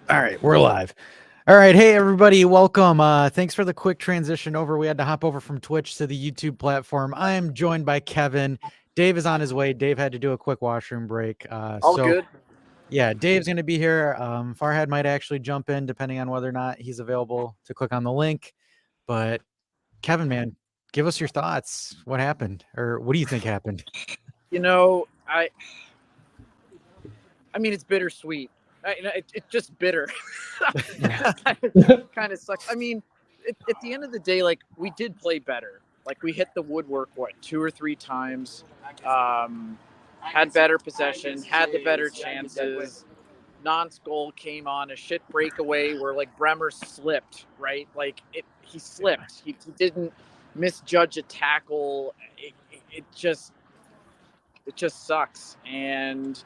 All right, we're live. All right, hey everybody, welcome. Thanks for the quick transition over. We had to hop over from Twitch to the YouTube platform. I am joined by Kevin. Dave is on his way. Dave had to do a quick washroom break. All good. Yeah, Dave's going to be here. Farhad might actually jump in depending on whether or not he's available to click on the link. But Kevin, man, give us your thoughts. What happened, or what do you think happened? You know, I mean, it's bittersweet. It's just bitter. kind of sucks. I mean, at the end of the day, like we did play better. Like we hit the woodwork, what, 2 or 3 times. Had better possession, had the better chances. Nantes goal came on a shit breakaway where like Bremer slipped, right? Like he slipped. He didn't misjudge a tackle. It just sucks. And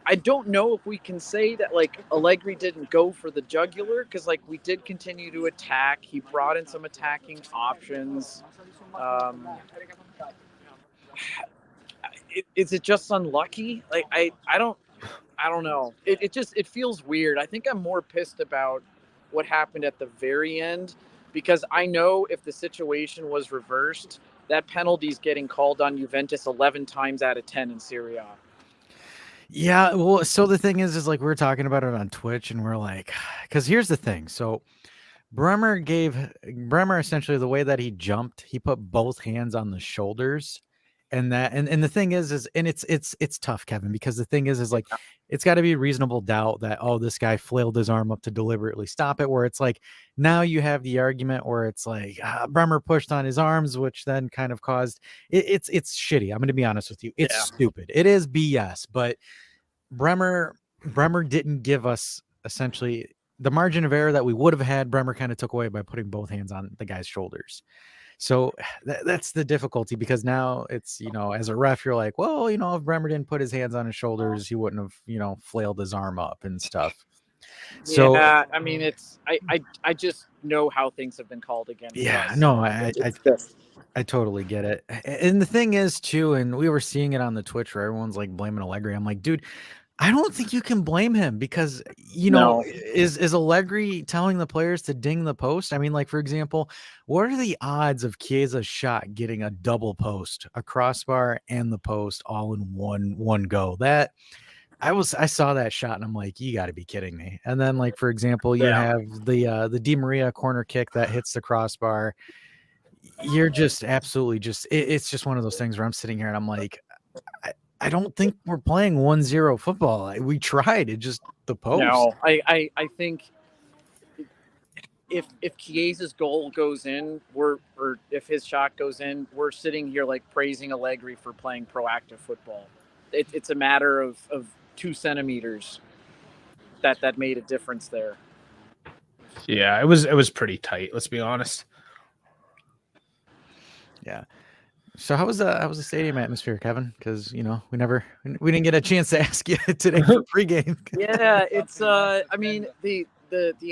I don't know if we can say that like Allegri didn't go for the jugular, because like we did continue to attack. He brought in some attacking options. Is it just unlucky? Like I don't know. It feels weird. I think I'm more pissed about what happened at the very end, because I know if the situation was reversed, that penalty's getting called on Juventus 11 times out of 10 in Serie A. Yeah, well, so the thing is like we were talking about it on Twitch, and we're like, because here's the thing. So Bremer essentially the way that he jumped, he put both hands on the shoulders. And the thing is and it's tough, Kevin, because the thing is like it's got to be reasonable doubt that, oh, this guy flailed his arm up to deliberately stop it, where it's like now you have the argument where it's like Bremer pushed on his arms, which then kind of caused it's shitty. I'm going to be honest with you. It's stupid. It is BS, but Bremer didn't give us essentially the margin of error that we would have had. Bremer kind of took away by putting both hands on the guy's shoulders. So that's the difficulty, because now it's, as a ref, you're like, well, if Bremer didn't put his hands on his shoulders, he wouldn't have, flailed his arm up and stuff. So yeah, I mean, I just know how things have been called against us. No, I totally get it. And the thing is too, and we were seeing it on the Twitch where everyone's like blaming Allegri. I'm like, dude, I don't think you can blame him, because, No. is Allegri telling the players to ding the post? I mean, like, for example, what are the odds of Chiesa's shot getting a double post, a crossbar and the post all in one go? That I saw that shot and I'm like, you got to be kidding me. And then, like, for example, you have the Di Maria corner kick that hits the crossbar. You're just absolutely it's just one of those things where I'm sitting here and I'm like, I don't think we're playing 1-0 football. We tried. It just the post. No, I think if Chiesa's goal goes in, or if his shot goes in, we're sitting here like praising Allegri for playing proactive football. It's a matter of 2 centimeters that made a difference there. Yeah, it was pretty tight. Let's be honest. Yeah. So how was the stadium atmosphere, Kevin? Because we didn't get a chance to ask you today for pregame. Yeah, it's I mean the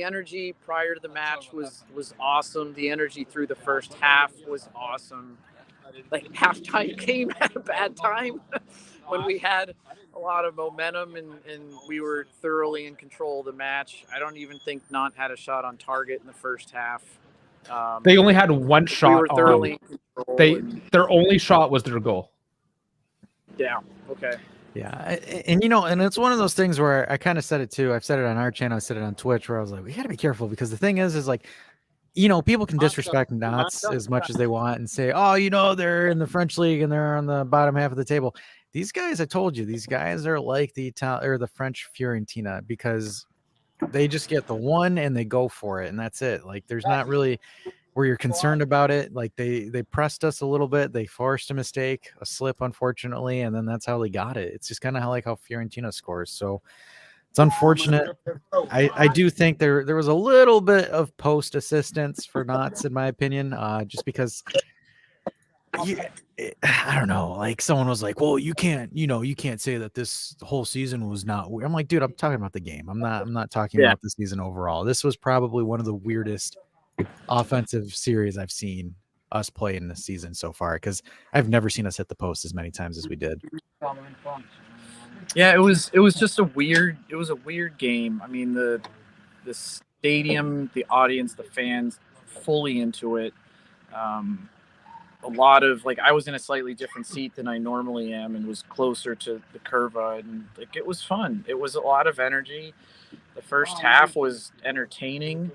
energy prior to the match was awesome. The energy through the first half was awesome. Like halftime came at a bad time when we had a lot of momentum and we were thoroughly in control of the match. I don't even think Nantes had a shot on target in the first half. They only had one shot. We were thoroughly in control. Their only shot was their goal. Yeah. Okay. Yeah, and and it's one of those things where I kind of said it too. I've said it on our channel, I said it on Twitch, where I was like, we got to be careful, because the thing is like, people can disrespect Nantes as much as they want and say, oh, they're in the French league and they're on the bottom half of the table. These guys, I told you, these guys are like the French Fiorentina, because they just get the one and they go for it, and that's it. Like, there's not really where you're concerned about it. Like, they pressed us a little bit, they forced a mistake, a slip, unfortunately, and then that's how they got it. It's just kind of how Fiorentina scores. So it's unfortunate. I do think there was a little bit of post assistance for Nantes, in my opinion, just because I don't know, like someone was like, well, you can't say that this whole season was not weird. I'm like, dude, I'm talking about the game. I'm not talking about the season overall. This was probably one of the weirdest offensive series I've seen us play in this season so far, because I've never seen us hit the post as many times as we did. Yeah, it was just a weird game. I mean, the stadium, the audience, the fans, fully into it. Um, a lot of like I was in a slightly different seat than I normally am and was closer to the curva, and like it was fun. It was a lot of energy. The first half was entertaining.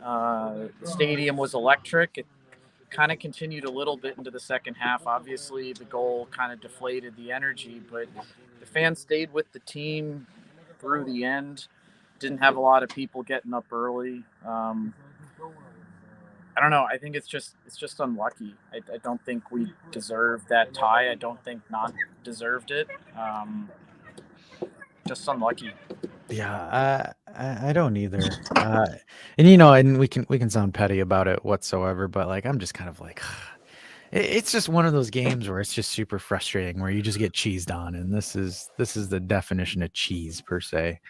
The stadium was electric. It kind of continued a little bit into the second half. Obviously, the goal kind of deflated the energy, but the fans stayed with the team through the end. Didn't have a lot of people getting up early. I don't know. I think it's just unlucky. I don't think we deserved that tie. I don't think Nantes deserved it. Just unlucky. Yeah, I don't either. And we can sound petty about it whatsoever, but like I'm just kind of like it's just one of those games where it's just super frustrating where you just get cheesed on, and this is the definition of cheese per se.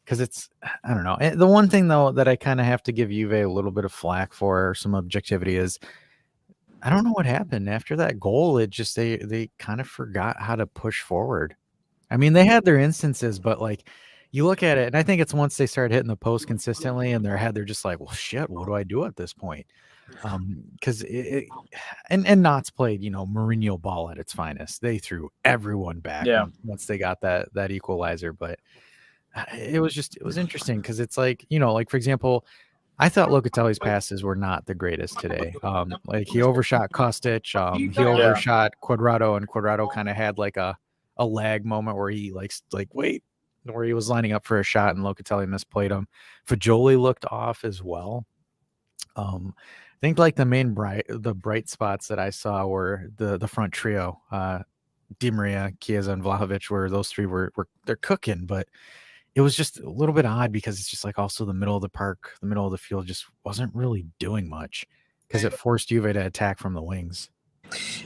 Because it's I don't know. The one thing though that I kind of have to give Juve a little bit of flack for, or some objectivity, is I don't know what happened after that goal. It just they kind of forgot how to push forward. I mean, they had their instances, but like you look at it, and I think it's once they started hitting the post consistently in their head, they're just like, well, shit, what do I do at this point? Because and Knott's played, Mourinho ball at its finest. They threw everyone back Yeah. once they got that equalizer, but it was interesting because it's like for example, I thought Locatelli's passes were not the greatest today. Like he overshot Kostic, he overshot Quadrado, and Quadrado kind of had like a lag moment where he wait, where he was lining up for a shot and Locatelli misplayed him. Fajoli looked off as well. I think like the bright spots that I saw were the front trio, Di Maria, Chiesa, and Vlahovic, where those three were they're cooking, but it was just a little bit odd because it's just like also the middle of the park, the middle of the field just wasn't really doing much because it forced Juve to attack from the wings.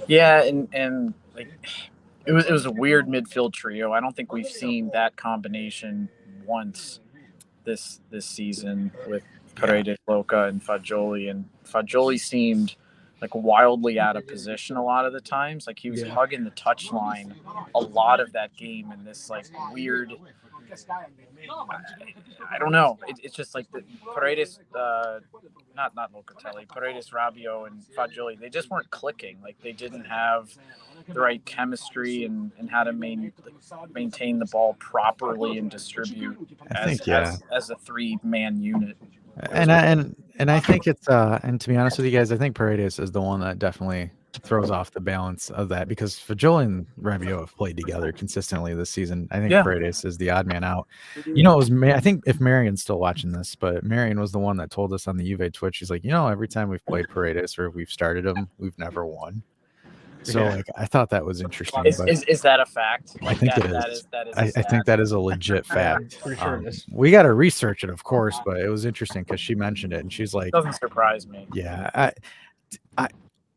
Yeah, and like it was a weird midfield trio. I don't think we've seen that combination once this season with Paredes, Loca, and Fagioli. And Fagioli seemed like wildly out of position a lot of the times. Like he was hugging the touch line a lot of that game, and this like weird. I don't know. It's just like the Paredes, not Locatelli, Paredes, Rabiot, and Fagioli. They just weren't clicking. Like they didn't have the right chemistry and how to maintain the ball properly and distribute as a 3-man unit. And I think it's and to be honest with you guys, I think Paredes is the one that definitely throws off the balance of that because Fajoli and Rabiot have played together consistently this season. I think Paredes is the odd man out. It was I think if Marion's still watching this, but Marion was the one that told us on the Juve Twitch. She's like, every time we've played Paredes or we've started him, we've never won. So like I thought that was interesting. Is that a fact? I think it is. That is I think that is a legit fact. Pretty sure it is. We got to research it, of course, but it was interesting because she mentioned it and she's like, doesn't surprise me. Yeah,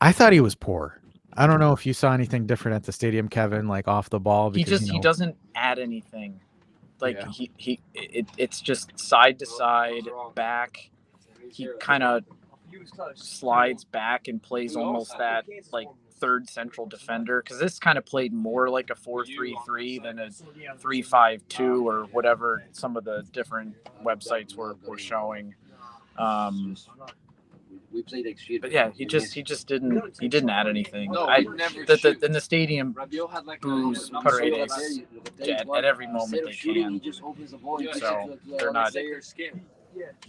I thought he was poor. I don't know if you saw anything different at the stadium, Kevin, like off the ball. Because, he doesn't add anything. Like it's just side to side, back. He kind of slides back and plays almost that like third central defender because this kind of played more like a 4-3-3 than a 3-5-2 or whatever some of the different websites were showing. But yeah, he just didn't add anything. In the stadium boos Paredes at every moment they can. So they're not.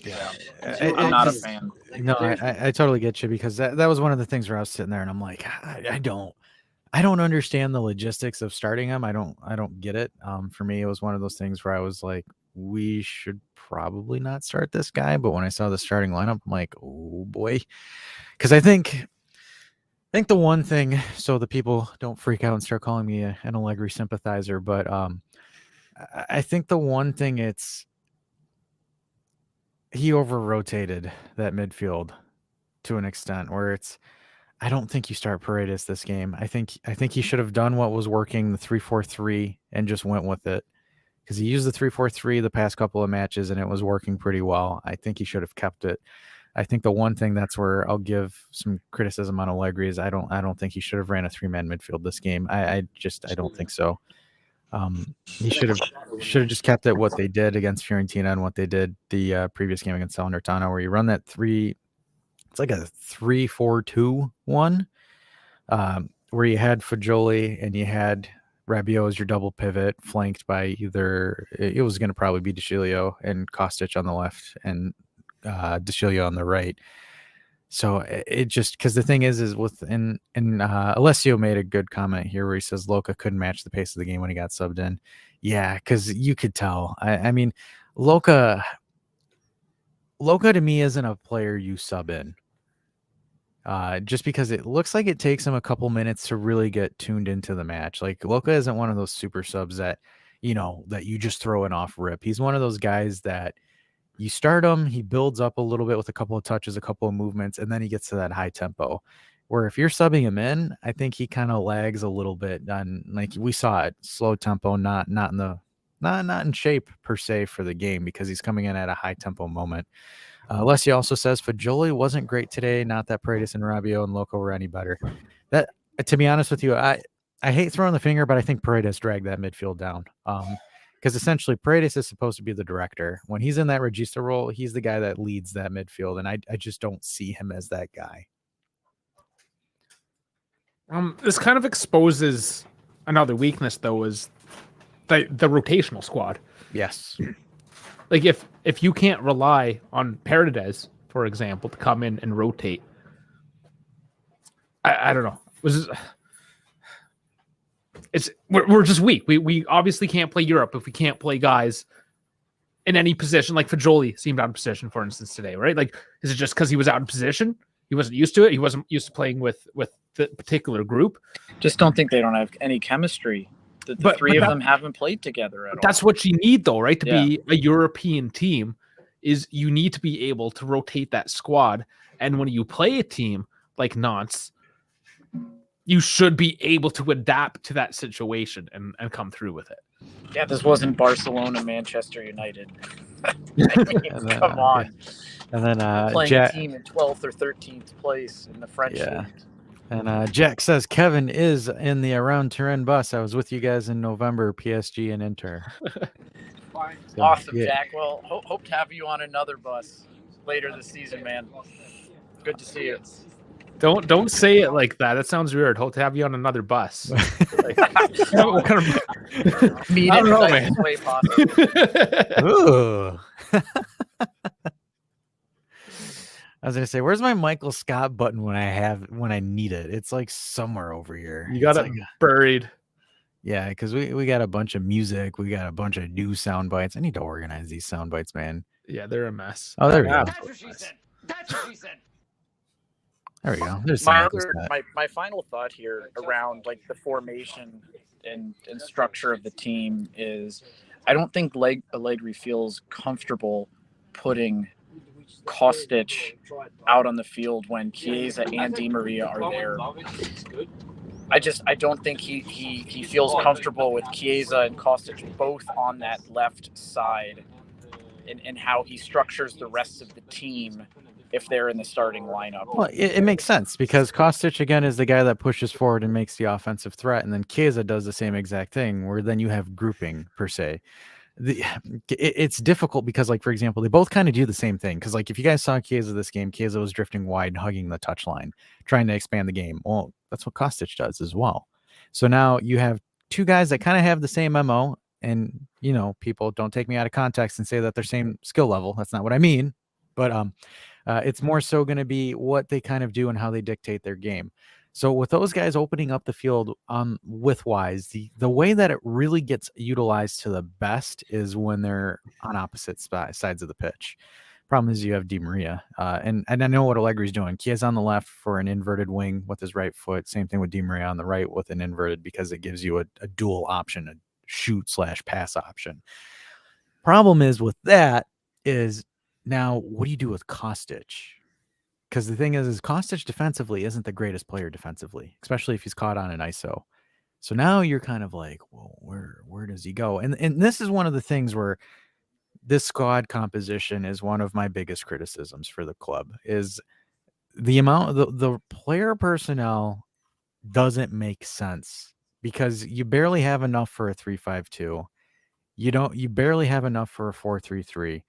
Yeah, I'm not a fan. No, I totally get you because that was one of the things where I was sitting there and I'm like, I don't understand the logistics of starting him. I don't get it. For me, it was one of those things where I was like, we should probably not start this guy. But when I saw the starting lineup, I'm like, oh boy, because I think the one thing, so the people don't freak out and start calling me an Allegri sympathizer, but I think the one thing he over-rotated that midfield to an extent where I don't think you start Paredes this game. I think he should have done what was working, the 3-4-3, and just went with it because he used the 3-4-3 the past couple of matches and it was working pretty well. I think he should have kept it. I think the one thing that's where I'll give some criticism on Allegri is I don't think he should have ran a 3-man midfield this game. I don't think so. He should have just kept it what they did against Fiorentina and what they did the previous game against Salernitana, where you run that three. It's like a 3-4-2-1, where you had Fagioli and you had Rabiot as your double pivot, flanked by either it was going to probably be De Sciglio and Kostic on the left and De Sciglio on the right. So it just because the thing is with and Alessio made a good comment here where he says Loca couldn't match the pace of the game when he got subbed in. Yeah, because you could tell. I mean, Loca to me isn't a player you sub in. Just because it looks like it takes him a couple minutes to really get tuned into the match. Like Loca isn't one of those super subs that that you just throw in off rip. He's one of those guys that you start him, he builds up a little bit with a couple of touches, a couple of movements, and then he gets to that high tempo. Where if you're subbing him in, I think he kind of lags a little bit on, like we saw it, slow tempo, not in shape per se for the game because he's coming in at a high tempo moment. Alessia also says Fagioli wasn't great today. Not that Paredes and Rabiot and Loco were any better. That, to be honest with you, I hate throwing the finger, but I think Paredes dragged that midfield down. Because essentially Paredes is supposed to be the director. When he's in that regista role, he's the guy that leads that midfield, and I just don't see him as that guy. This kind of exposes another weakness, though, is the rotational squad. Yes. Like if you can't rely on Paredes, for example, to come in and rotate, I don't know. We're just weak. We obviously can't play Europe if we can't play guys in any position. Like Fagioli seemed out of position, for instance, today, right? Like, is it just because he was out of position? He wasn't used to it. He wasn't used to playing with the particular group. Just don't think they don't have any chemistry. The three of them haven't played together at all. That's what you need, though, right? To be a European team, is you need to be able to rotate that squad. And when you play a team like Nantes, you should be able to adapt to that situation and come through with it. Yeah, this wasn't Barcelona, Manchester United. I mean, come on. And then playing a team in 12th or 13th place in the French league. And Jack says Kevin is in the Around Turin bus. I was with you guys in November, PSG and Inter. So, awesome, yeah. Jack. Well, hope to have you on another bus later this season, man. Good to see you. Don't say it like that. That sounds weird. Hope to have you on another bus. Like, what kind of... Mean it in the nicest way possible. I was gonna say, where's my Michael Scott button when I need it? It's like somewhere over here. You got it buried. Yeah, because we got a bunch of music, we got a bunch of new sound bites. I need to organize these sound bites, man. Yeah, they're a mess. Oh, there we go. That's what she said. That's what she said. There we go. There's my final thought here around like the formation and structure of the team is, I don't think Allegri feels comfortable putting Kostic out on the field when Chiesa and Di Maria are there. I don't think he feels comfortable with Chiesa and Kostic both on that left side and how he structures the rest of the team if they're in the starting lineup. Well, it makes sense because Kostic, again, is the guy that pushes forward and makes the offensive threat, and then Chiesa does the same exact thing, where then you have grouping, per se. It's difficult because, like, for example, they both kind of do the same thing. Because, like, if you guys saw Chiesa this game, Chiesa was drifting wide and hugging the touchline, trying to expand the game. Well, that's what Kostic does as well. So now you have two guys that kind of have the same MO, and, people don't take me out of context and say that they're same skill level. That's not what I mean. But it's more so going to be what they kind of do and how they dictate their game. So with those guys opening up the field width-wise, the way that it really gets utilized to the best is when they're on opposite sides of the pitch. Problem is you have Di Maria, and I know what Allegri's doing. Chiesa on the left for an inverted wing with his right foot. Same thing with Di Maria on the right with an inverted, because it gives you a dual option, a shoot/pass option. Problem is with that is, now what do you do with Kostic? Because the thing is Kostic defensively isn't the greatest player defensively, especially if he's caught on an ISO. So now you're kind of like, well, where does he go? And this is one of the things where this squad composition is one of my biggest criticisms for the club, is the amount of the player personnel doesn't make sense because you barely have enough for a 3-5-2. You barely have enough for a 4-3-3.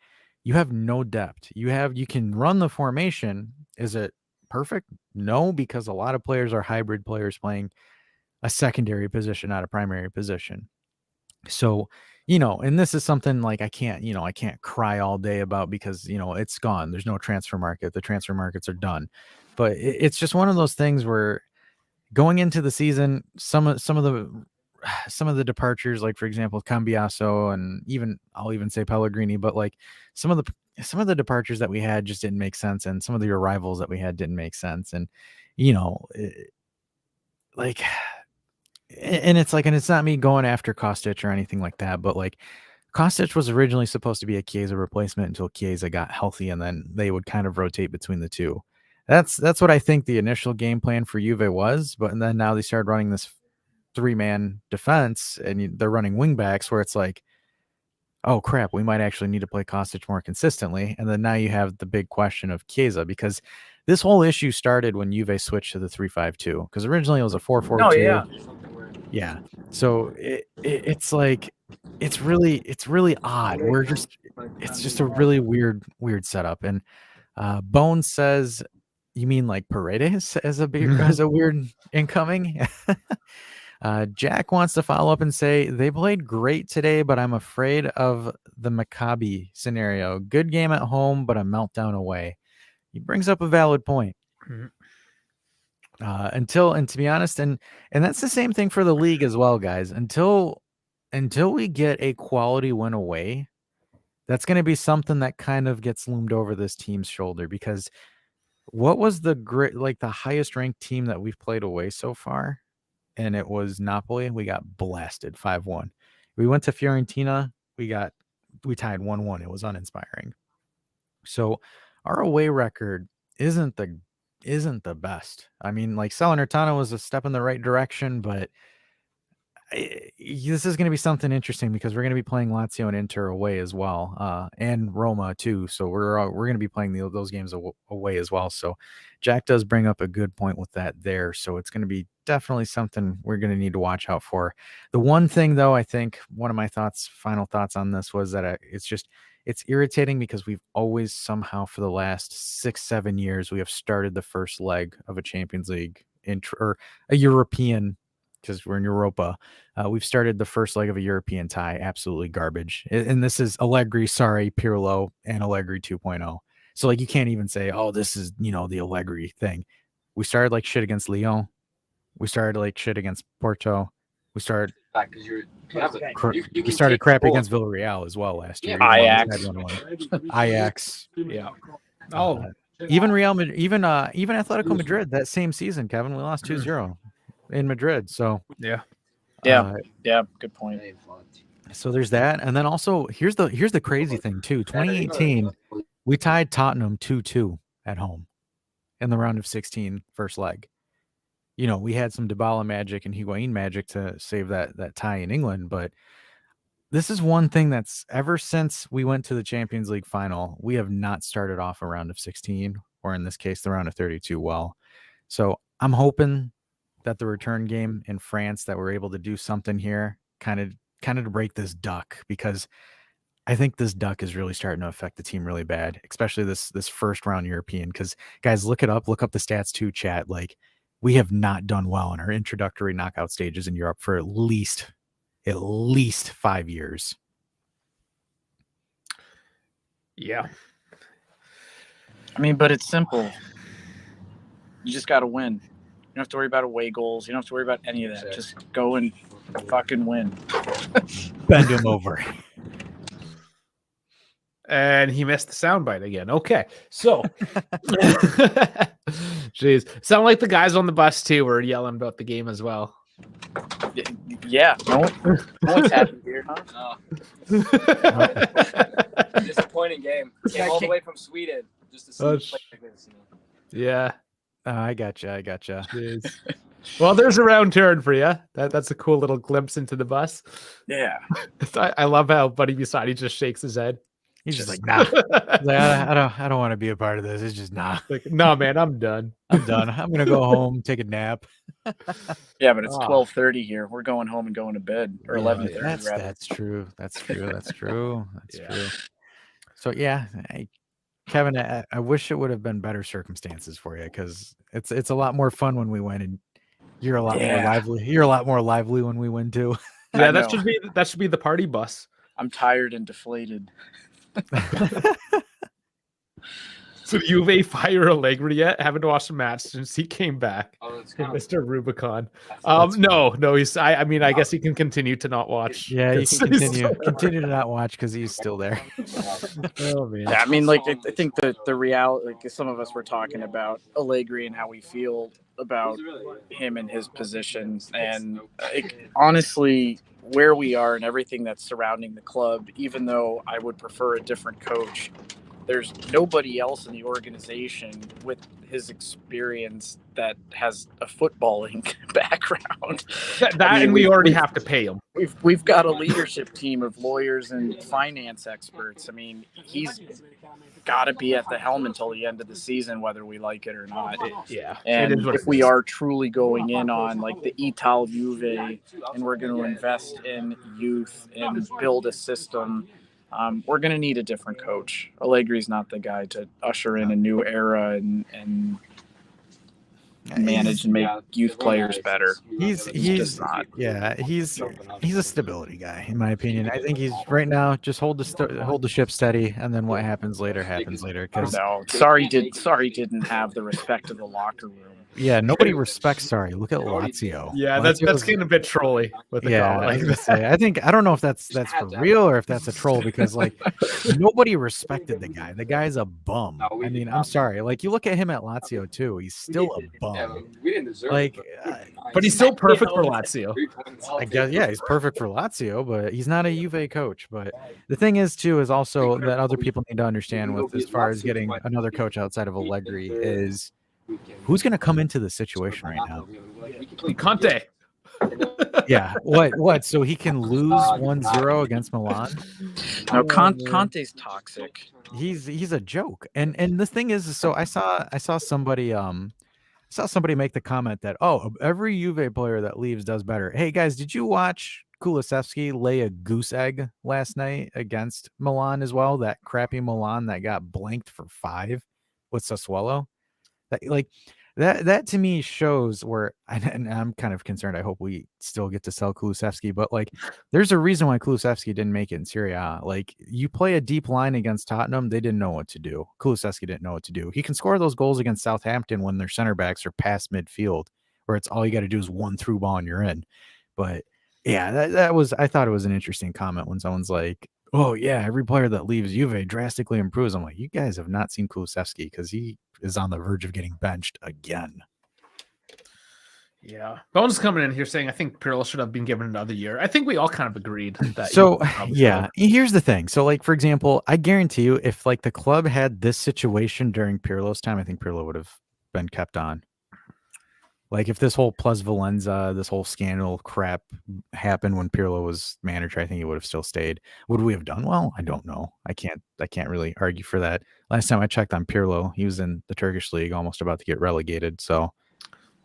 You have no depth. You can run the formation. Is it perfect? No, because a lot of players are hybrid players playing a secondary position, not a primary position. So, and this is something like I can't cry all day about because, it's gone. There's no transfer market. The transfer markets are done. But it's just one of those things where going into the season, some of the departures, like for example, Cambiaso, and I'll even say Pellegrini, but like some of the departures that we had just didn't make sense, and some of the arrivals that we had didn't make sense, and like, and it's like, and it's not me going after Kostic or anything like that, but like Kostic was originally supposed to be a Chiesa replacement until Chiesa got healthy, and then they would kind of rotate between the two. That's what I think the initial game plan for Juve was, but and then now they started running this 3-man defense, and they're running wing backs where it's like, oh crap, we might actually need to play Kostic more consistently. And then now you have the big question of Chiesa, because this whole issue started when Juve switched to the 3-5-2, because originally it was a 4-4-2. Oh yeah. Yeah. So it's like it's really odd. It's just a really weird setup. And Bones says, you mean like Paredes as a weird incoming? Jack wants to follow up and say they played great today, but I'm afraid of the Maccabi scenario. Good game at home, but a meltdown away. He brings up a valid point. And to be honest, and that's the same thing for the league as well, guys. Until we get a quality win away, that's going to be something that kind of gets loomed over this team's shoulder, because what was the highest ranked team that we've played away so far? And it was Napoli. We got blasted 5-1. We went to Fiorentina. We tied 1-1. It was uninspiring. So our away record isn't the best. I mean, like Salernitana was a step in the right direction, but this is going to be something interesting because we're going to be playing Lazio and Inter away as well, and Roma too. So we're going to be playing those games away as well. So Jack does bring up a good point with that there. So it's going to be definitely something we're going to need to watch out for. The one thing though, I think one of my final thoughts on this was that it's irritating because we've always somehow for the last 6-7 years, we have started the first leg of a Champions League or a European, because we're in Europa. We've started the first leg of a European tie, absolutely garbage. And this is Allegri, Pirlo, and Allegri 2.0. So like you can't even say, oh, this is, the Allegri thing. We started like shit against Lyon. We started like shit against Porto. We started crap against Villarreal as well last year. Ajax. Yeah. Even Real Madrid, even Atletico Madrid that same season, Kevin, we lost 2-0 in Madrid. So yeah, good point. So there's that, and then also here's the crazy thing too. 2018, we tied Tottenham 2-2 at home in the round of 16 first leg. We had some Dybala magic and Higuain magic to save that tie in England, but this is one thing that's ever since we went to the Champions League final, we have not started off a round of 16, or in this case, the round of 32 well. So I'm hoping that the return game in France, that we're able to do something here, kind of to break this duck, because I think this duck is really starting to affect the team really bad, especially this first round European. Because guys, look up the stats too, chat. Like, we have not done well in our introductory knockout stages in Europe for at least 5 years. Yeah. I mean, but it's simple. You just got to win. You don't have to worry about away goals. You don't have to worry about any of that. Just go and fucking win. Bend him over. And he missed the soundbite again. Okay, so, jeez, sound like the guys on the bus too were yelling about the game as well. Yeah, no one's happy here, huh? Disappointing game. Came all the way from Sweden just to see you play like this. Yeah, I gotcha. Jeez. Well, there's a round turn for you. That's a cool little glimpse into the bus. Yeah, I love how Buddy Bisatti just shakes his head. He's just like, nah. He's like, I don't want to be a part of this. It's just nah. Like, no, man, I'm done. I'm done. I'm gonna go home, take a nap. Yeah, but it's 12:30 here. We're going home and going to bed, or 11:30 rather. That's true. That's true. That's true. That's true. So yeah, Kevin, I wish it would have been better circumstances for you, because it's a lot more fun when we win, and you're a lot more lively. You're a lot more lively when we win too. Yeah, that should be the party bus. I'm tired and deflated. So Juve fire Allegri yet? Haven't watched the match since he came back. Mr. Rubicon. No, he's. I mean, I guess he can continue to not watch. Yeah, you can continue to not watch because he's still there. Oh man. Yeah, I mean, like I think the reality, like some of us were talking about Allegri and how we feel about him and his position, and honestly, where we are and everything that's surrounding the club, even though I would prefer a different coach, there's nobody else in the organization with his experience that has a footballing background. And we already have to pay him. We've got a leadership team of lawyers and finance experts. I mean, he's got to be at the helm until the end of the season, whether we like it or not. And if we are truly going in on like the Ital Juve, and we're going to invest in youth and build a system, we're going to need a different coach. Allegri's not the guy to usher in a new era and manage and make youth players better. He's not. Yeah, he's a stability guy, in my opinion. I think he's right now just hold the ship steady, and then what happens later happens later. Because Sarri didn't have the respect of the locker room. Yeah, nobody respects Sarri. Look at Lazio. Yeah, that's getting a bit trolly with the I don't know if that's for real or if that's a troll, because like nobody respected the guy. The guy's a bum. I mean, I'm sorry. Like you look at him at Lazio too. He's still a bum. Like, but he's still perfect for Lazio. I guess he's perfect for Lazio, but he's not a Juve coach. But the thing is too is also that other people need to understand with as far as getting another coach outside of Allegri is who's going to come into the situation right now. Conte. Yeah. What? So he can lose 1-0 against Milan? No, Conte's toxic. He's a joke. And the thing is, so I saw somebody make the comment that every Juve player that leaves does better. Hey guys, did you watch Kulusevski lay a goose egg last night against Milan as well? That crappy Milan that got blanked for 5 with Sassuolo. That to me shows where, and I'm kind of concerned. I hope we still get to sell Kulusevski, but like, there's a reason why Kulusevski didn't make it in Serie A. Like, you play a deep line against Tottenham, they didn't know what to do. Kulusevski didn't know what to do. He can score those goals against Southampton when their center backs are past midfield, where it's all you got to do is one through ball and you're in. But yeah, I thought it was an interesting comment when someone's like, oh yeah, every player that leaves Juve drastically improves. I'm like, you guys have not seen Kulusevski, because he is on the verge of getting benched again. Yeah. Bones coming in here saying, I think Pirlo should have been given another year. I think we all kind of agreed that. So yeah, here's the thing. So like, for example, I guarantee you, if like the club had this situation during Pirlo's time, I think Pirlo would have been kept on. Like if this whole Plus Valenza, this whole scandal crap happened when Pirlo was manager, I think he would have still stayed. Would we have done well? I don't know. I can't really argue for that. Last time I checked on Pirlo, he was in the Turkish league, almost about to get relegated. So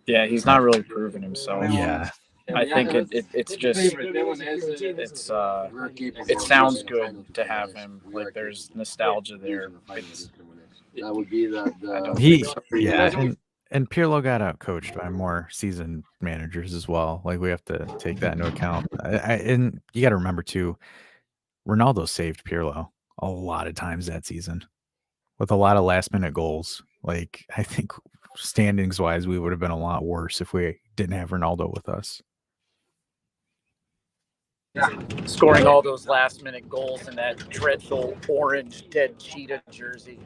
yeah, he's not really proven himself. Yeah. I think it's just it sounds good to have him. Like there's nostalgia there. That would be the And Pirlo got out coached by more seasoned managers as well. Like we have to take that into account. And you got to remember too, Ronaldo saved Pirlo a lot of times that season with a lot of last minute goals. Like I think standings wise, we would have been a lot worse if we didn't have Ronaldo with us. Scoring all those last minute goals in that dreadful orange dead cheetah jersey.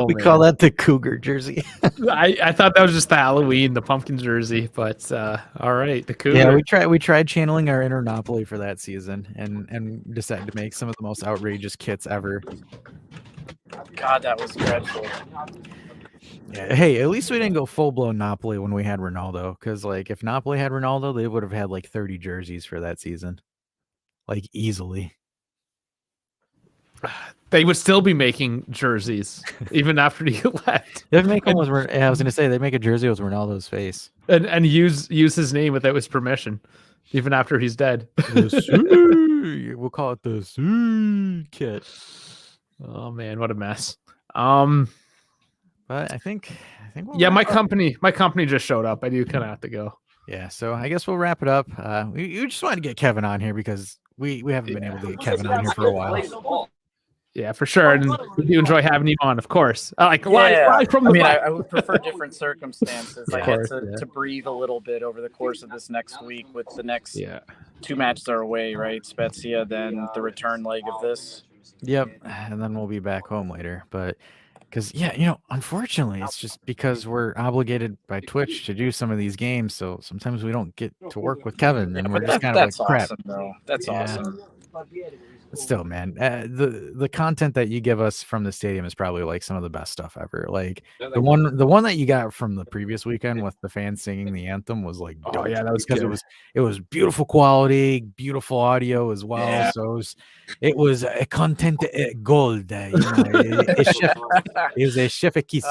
We call that the Cougar jersey. I thought that was just the Halloween, the pumpkin jersey, but all right, the Cougar. Yeah, we tried channeling our inner Napoli for that season and decided to make some of the most outrageous kits ever. God, that was dreadful. Yeah, hey, at least we didn't go full blown Napoli when we had Ronaldo, because like if Napoli had Ronaldo, they would have had like 30 jerseys for that season, like easily. They would still be making jerseys even after he left. They make one with. I was gonna say they make a jersey with Ronaldo's face. And use his name without his permission, even after he's dead. We'll call it the C kit. Oh man, what a mess. But I think we'll Yeah, my wrap up. company just showed up. I do kind of have to go. Yeah, so I guess we'll wrap it up. We just wanted to get Kevin on here because we haven't been able to get Kevin on here for a while. Yeah, for sure. And we do enjoy having you on, of course. Like Yeah. live from the I mean, back. I would prefer different circumstances. Yeah. I Of get course, to breathe a little bit over the course of this next week with the next Yeah. 2 matches are away, right? Spezia, then the return leg of this. Yep, and then we'll be back home later. But because unfortunately, it's just because we're obligated by Twitch to do some of these games, so sometimes we don't get to work with Kevin, and we're just kind of like That's crap. awesome, though. That's Yeah. awesome. But still, man, the content that you give us from the stadium is probably like some of the best stuff ever. Like the one that you got from the previous weekend with the fans singing the anthem was like dope. Oh yeah, that was because good. it was beautiful quality, beautiful audio as well. Yeah. So it was a content gold. It was a chef kiss.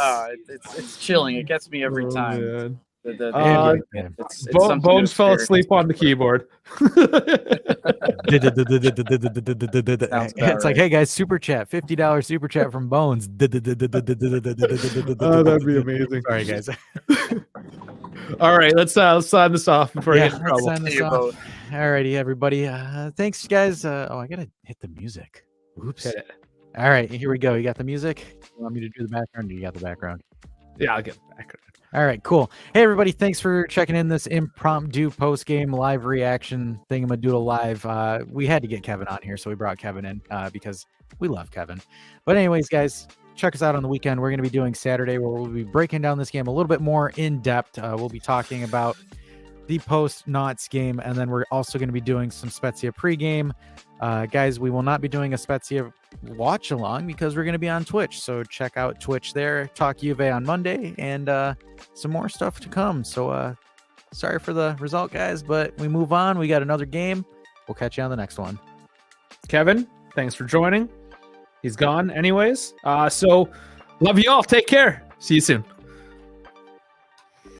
It's chilling. It gets me every time. Man. Every time. It's something to Bones fell experience. asleep on the keyboard. It's like, hey guys, super chat, $50 super chat from Bones. Oh, that'd be amazing. Sorry, guys. All right, let's sign this off before I get in let's trouble. sign this See you off. both. Alrighty, everybody. Thanks, guys. I gotta hit the music. Oops. Hit it. All right, here we go. You got the music? You want me to do the background? Or you got the background? Yeah, I'll get back. All right, cool. Hey, everybody. Thanks for checking in this impromptu post-game live reaction thingamadoodle live. We had to get Kevin on here, so we brought Kevin in because we love Kevin. But anyways, guys, check us out on the weekend. We're going to be doing Saturday where we'll be breaking down this game a little bit more in depth. We'll be talking about the post-Nantes game, and then we're also going to be doing some Spezia pregame. Guys, we will not be doing a Spezia watch along because we're going to be on Twitch. So check out Twitch there. Talk Juve on Monday, and some more stuff to come. So sorry for the result, guys, but we move on. We got another game. We'll catch you on the next one. Kevin, thanks for joining. He's gone anyways. So love you all. Take care. See you soon.